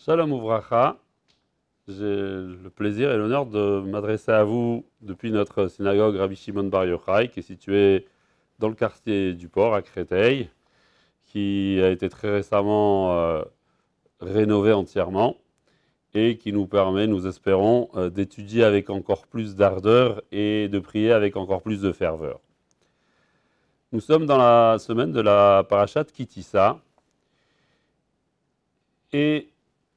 Shalom Uvracha, j'ai le plaisir et l'honneur de m'adresser à vous depuis notre synagogue Rabbi Shimon Bar Yochai, qui est située dans le quartier du Port à Créteil, qui a été très récemment rénovée entièrement et qui nous permet, nous espérons, d'étudier avec encore plus d'ardeur et de prier avec encore plus de ferveur. Nous sommes dans la semaine de la parashat Ki Tisa et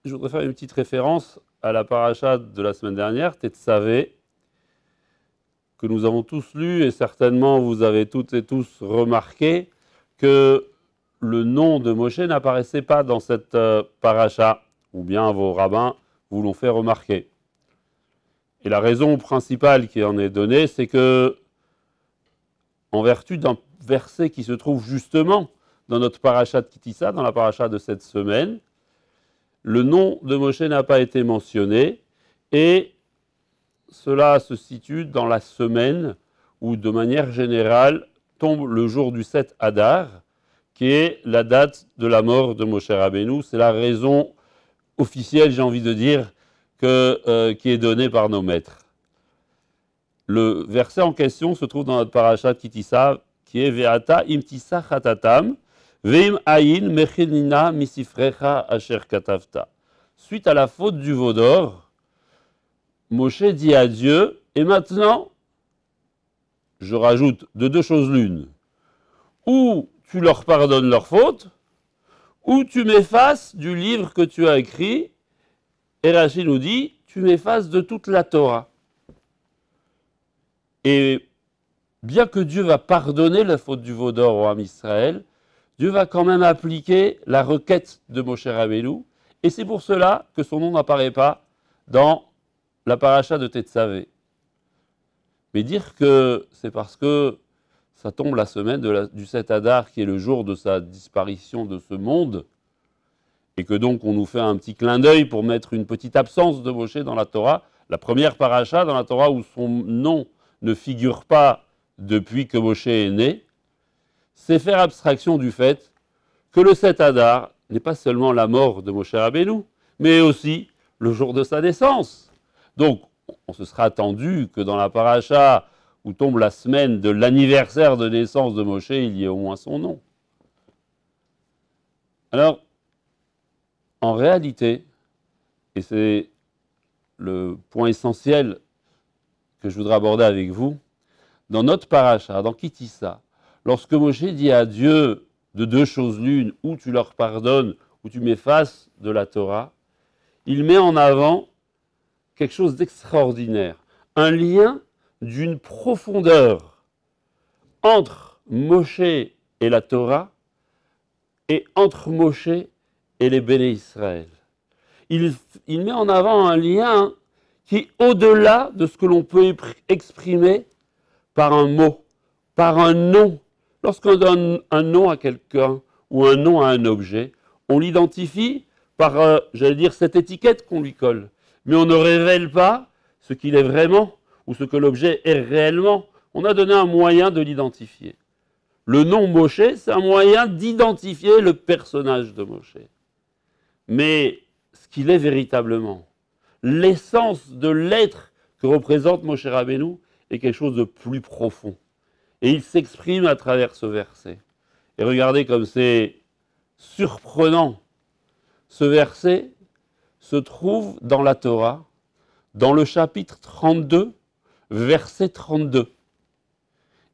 je voudrais faire une petite référence à la parasha de la semaine dernière, Tetzavé, que nous avons tous lu et certainement vous avez toutes et tous remarqué que le nom de Moshe n'apparaissait pas dans cette parasha, ou bien vos rabbins vous l'ont fait remarquer. Et la raison principale qui en est donnée, c'est que, en vertu d'un verset qui se trouve justement dans notre parasha de Ki Tisa, dans la parasha de cette semaine, le nom de Moshe n'a pas été mentionné et cela se situe dans la semaine où, de manière générale, tombe le jour du 7 Adar, qui est la date de la mort de Moshe Rabbeinu. C'est la raison officielle, j'ai envie de dire, qui est donnée par nos maîtres. Le verset en question se trouve dans notre parashat Ki Tisa, qui est Ve'ata im tisa chatatam, Veim ayin mechinina misifrecha asher katavta. Suite à la faute du veau d'or, Moshe dit à Dieu, et maintenant, je rajoute de deux choses l'une, ou tu leur pardonnes leur faute, ou tu m'effaces du livre que tu as écrit, et Rashi nous dit, tu m'effaces de toute la Torah. Et bien que Dieu va pardonner la faute du veau d'or au Ham Israël, Dieu va quand même appliquer la requête de Moshe Rabbeinu, et c'est pour cela que son nom n'apparaît pas dans la paracha de Tetzavé. Mais dire que c'est parce que ça tombe la semaine du 7 Adar, qui est le jour de sa disparition de ce monde, et que donc on nous fait un petit clin d'œil pour mettre une petite absence de Moshe dans la Torah, la première paracha dans la Torah où son nom ne figure pas depuis que Moshe est né, c'est faire abstraction du fait que le 7 Adar n'est pas seulement la mort de Moshe Rabbeinu, mais aussi le jour de sa naissance. Donc, on se sera attendu que dans la paracha où tombe la semaine de l'anniversaire de naissance de Moshe, il y ait au moins son nom. Alors, en réalité, et c'est le point essentiel que je voudrais aborder avec vous, dans notre paracha, dans Ki Tisa, lorsque Moshe dit à Dieu de deux choses l'une, ou tu leur pardonnes, ou tu m'effaces de la Torah, il met en avant quelque chose d'extraordinaire, un lien d'une profondeur entre Moshe et la Torah et entre Moshe et les Béné Israël. Il met en avant un lien qui est au-delà de ce que l'on peut exprimer par un mot, par un nom. Lorsqu'on donne un nom à quelqu'un ou un nom à un objet, on l'identifie par, j'allais dire, cette étiquette qu'on lui colle. Mais on ne révèle pas ce qu'il est vraiment ou ce que l'objet est réellement. On a donné un moyen de l'identifier. Le nom Moshe, c'est un moyen d'identifier le personnage de Moshe. Mais ce qu'il est véritablement, l'essence de l'être que représente Moshe Rabbeinu est quelque chose de plus profond. Et il s'exprime à travers ce verset. Et regardez comme c'est surprenant. Ce verset se trouve dans la Torah, dans le chapitre 32, verset 32.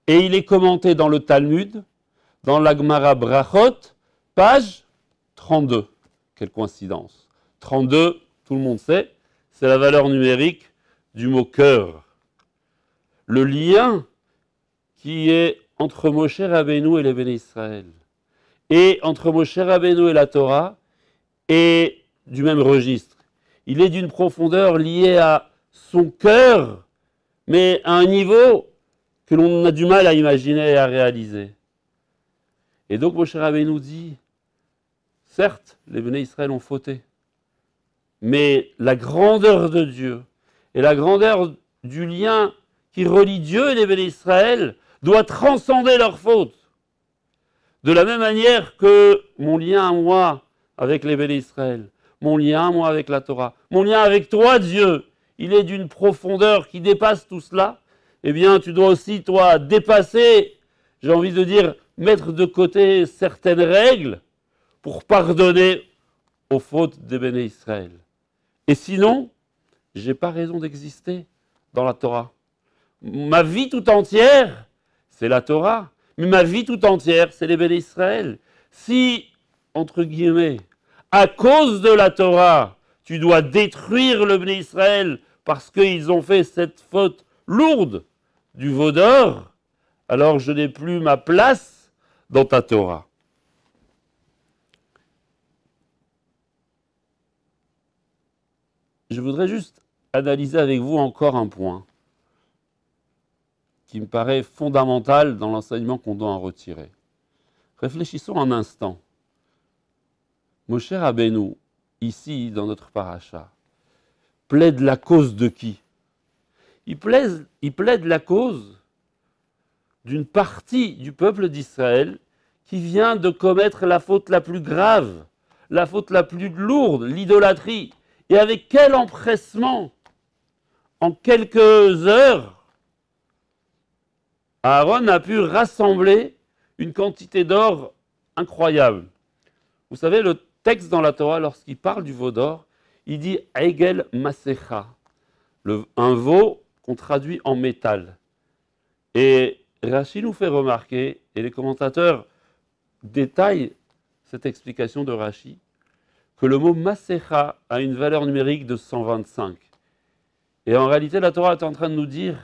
Et il est commenté dans le Talmud, dans la Gemara Brachot, page 32. Quelle coïncidence. 32, tout le monde sait, c'est la valeur numérique du mot cœur. Le lien qui est entre Moshe Rabbeinu et les Béné Israël, et entre Moshe Rabbeinu et la Torah, est du même registre. Il est d'une profondeur liée à son cœur, mais à un niveau que l'on a du mal à imaginer et à réaliser. Et donc Moshe Rabbeinu dit, certes, les Béné Israël ont fauté, mais la grandeur de Dieu et la grandeur du lien qui relie Dieu et les Béné Israël doit transcender leurs fautes. De la même manière que mon lien à moi avec les Béné Israël, mon lien, moi, avec la Torah, mon lien avec toi, Dieu, il est d'une profondeur qui dépasse tout cela, eh bien, tu dois aussi, toi, dépasser, j'ai envie de dire, mettre de côté certaines règles pour pardonner aux fautes des béné Israël. Et sinon, je n'ai pas raison d'exister dans la Torah. Ma vie tout entière, c'est la Torah, mais ma vie tout entière, c'est les béné Israël. Si, entre guillemets, à cause de la Torah, tu dois détruire le béné Israël parce qu'ils ont fait cette faute lourde du veau d'or, alors je n'ai plus ma place dans ta Torah. Je voudrais juste analyser avec vous encore un point qui me paraît fondamental dans l'enseignement qu'on doit en retirer. Réfléchissons un instant. Moshe Rabbeinu, ici dans notre paracha, plaide la cause de qui? Il plaide la cause d'une partie du peuple d'Israël qui vient de commettre la faute la plus grave, la faute la plus lourde, l'idolâtrie. Et avec quel empressement, en quelques heures, Aaron a pu rassembler une quantité d'or incroyable. Vous savez, le texte dans la Torah, lorsqu'il parle du veau d'or, il dit « Egel Masecha », un veau qu'on traduit en métal. Et Rashi nous fait remarquer, et les commentateurs détaillent cette explication de Rashi, que le mot Masecha a une valeur numérique de 125. Et en réalité, la Torah est en train de nous dire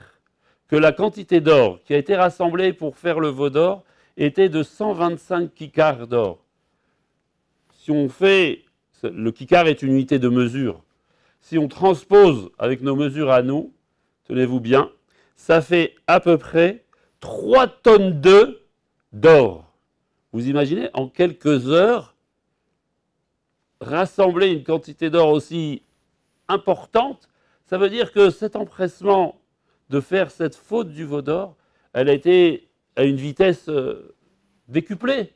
que la quantité d'or qui a été rassemblée pour faire le veau d'or était de 125 kikars d'or. Si on fait, le kikar est une unité de mesure, si on transpose avec nos mesures à nous, tenez-vous bien, ça fait à peu près 3 tonnes d'or. Vous imaginez, en quelques heures, rassembler une quantité d'or aussi importante, ça veut dire que cet empressement de faire cette faute du veau d'or, elle a été à une vitesse décuplée.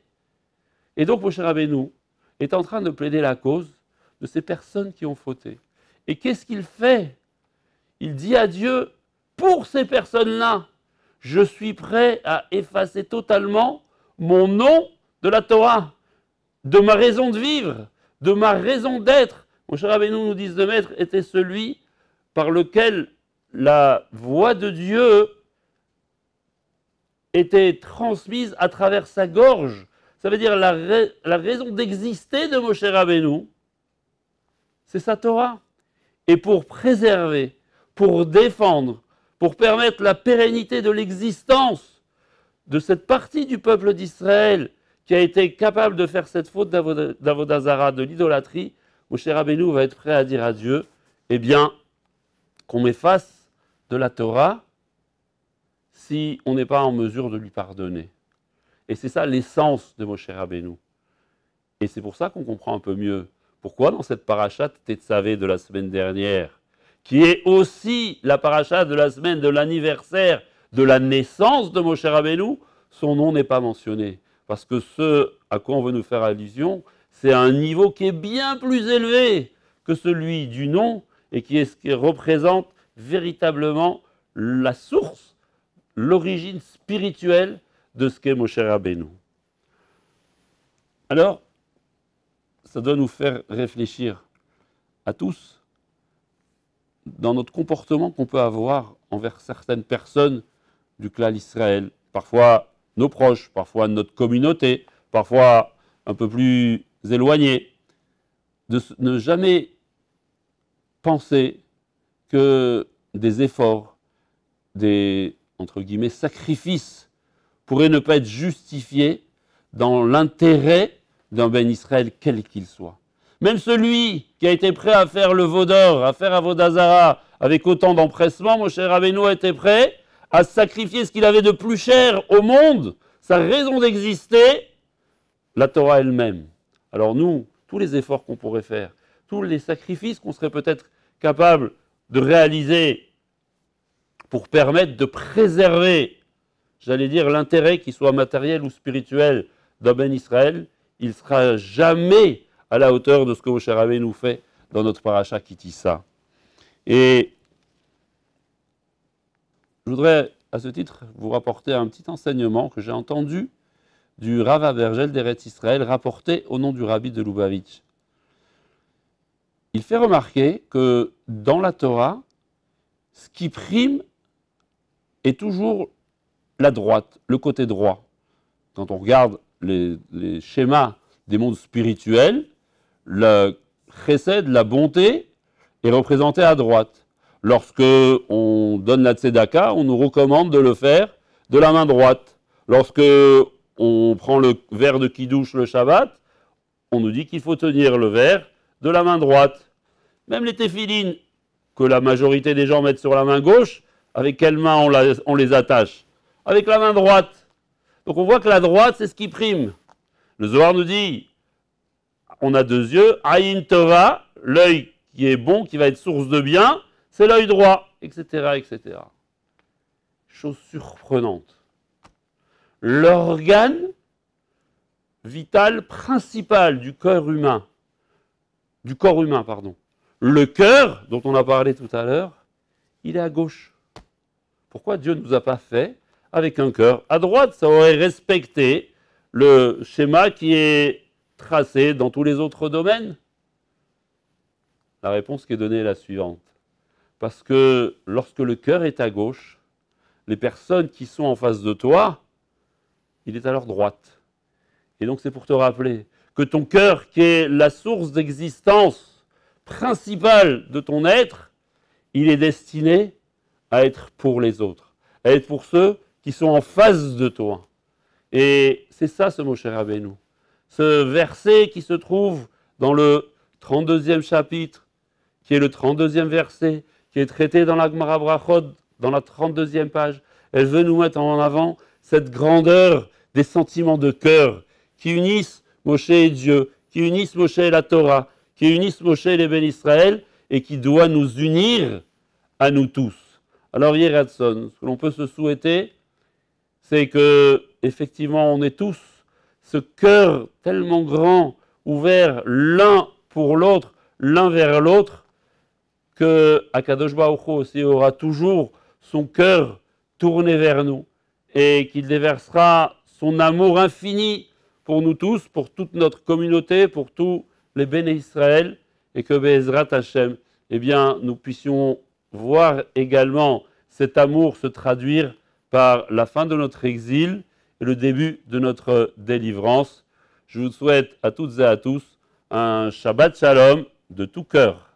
Et donc, Moshe Rabbeinu est en train de plaider la cause de ces personnes qui ont fauté. Et qu'est-ce qu'il fait? Il dit à Dieu, pour ces personnes-là, je suis prêt à effacer totalement mon nom de la Torah, de ma raison de vivre, de ma raison d'être. Moshe Rabbeinu, nous disent de maître, était celui par lequel la voix de Dieu était transmise à travers sa gorge. Ça veut dire la raison d'exister de Moshe Rabbeinu, c'est sa Torah. Et pour préserver, pour défendre, pour permettre la pérennité de l'existence de cette partie du peuple d'Israël qui a été capable de faire cette faute d'Avodazara, de l'idolâtrie, Moshe Rabbeinu va être prêt à dire à Dieu, eh bien, qu'on m'efface de la Torah si on n'est pas en mesure de lui pardonner. Et c'est ça l'essence de Moshe Rabbeinu. Et c'est pour ça qu'on comprend un peu mieux pourquoi dans cette parashat Tetzavé de la semaine dernière, qui est aussi la parashat de la semaine de l'anniversaire de la naissance de Moshe Rabbeinu, son nom n'est pas mentionné. Parce que ce à quoi on veut nous faire allusion, c'est un niveau qui est bien plus élevé que celui du nom et qui est ce qui représente véritablement la source, l'origine spirituelle de ce qu'est Moshe Rabbeinu. Alors, ça doit nous faire réfléchir à tous dans notre comportement qu'on peut avoir envers certaines personnes du clan Israël, parfois nos proches, parfois notre communauté, parfois un peu plus éloignés, de ne jamais penser que des efforts, des, entre guillemets, sacrifices pourraient ne pas être justifiés dans l'intérêt d'un Ben Israël quel qu'il soit. Même celui qui a été prêt à faire le veau d'or, à faire Avodazara avec autant d'empressement, Moshe Rabbeinu a été prêt à sacrifier ce qu'il avait de plus cher au monde, sa raison d'exister, la Torah elle-même. Alors nous, tous les efforts qu'on pourrait faire, tous les sacrifices qu'on serait peut-être capable de réaliser pour permettre de préserver, j'allais dire, l'intérêt, qu'il soit matériel ou spirituel, d'un Ben Israël, il ne sera jamais à la hauteur de ce que Moshe Rabbeinu nous fait dans notre paracha Kitissa. Et je voudrais, à ce titre, vous rapporter un petit enseignement que j'ai entendu du Rav Avergel d'Eretz Israël, rapporté au nom du Rabbi de Lubavitch. Il fait remarquer que dans la Torah, ce qui prime est toujours la droite, le côté droit. Quand on regarde les schémas des mondes spirituels, le chesed, la bonté, est représenté à droite. Lorsque on donne la tzedaka, on nous recommande de le faire de la main droite. Lorsque on prend le verre de kiddush le Shabbat, on nous dit qu'il faut tenir le verre de la main droite. Même les téphilines, que la majorité des gens mettent sur la main gauche, avec quelle main on les attache? Avec la main droite. Donc on voit que la droite, c'est ce qui prime. Le Zohar nous dit, on a deux yeux, Ayin Tova, l'œil qui est bon, qui va être source de bien, c'est l'œil droit, etc., etc. Chose surprenante. L'organe vital principal du corps humain, le cœur, dont on a parlé tout à l'heure, il est à gauche. Pourquoi Dieu ne nous a pas fait avec un cœur à droite? Ça aurait respecté le schéma qui est tracé dans tous les autres domaines. La réponse qui est donnée est la suivante. Parce que lorsque le cœur est à gauche, les personnes qui sont en face de toi, il est à leur droite. Et donc c'est pour te rappeler que ton cœur, qui est la source d'existence principale de ton être, il est destiné à être pour les autres, à être pour ceux qui sont en face de toi. Et c'est ça ce Moshe Rabbeinu. Ce verset qui se trouve dans le 32e chapitre, qui est le 32e verset, qui est traité dans la Gemara Brachot, dans la 32e page, elle veut nous mettre en avant cette grandeur des sentiments de cœur qui unissent Moshe et Dieu, qui unissent Moshe et la Torah, qui unissent Moshe et les Ben Israël, et qui doit nous unir à nous tous. Alors, Yeratson, ce que l'on peut se souhaiter, c'est que, effectivement, on est tous ce cœur tellement grand, ouvert l'un pour l'autre, l'un vers l'autre, que Akadosh Baruch Hu aussi aura toujours son cœur tourné vers nous et qu'il déversera son amour infini pour nous tous, pour toute notre communauté, pour tous les Béné Israël, et que Be'ezrat Hashem, eh bien, nous puissions voir également cet amour se traduire par la fin de notre exil et le début de notre délivrance. Je vous souhaite à toutes et à tous un Shabbat Shalom de tout cœur.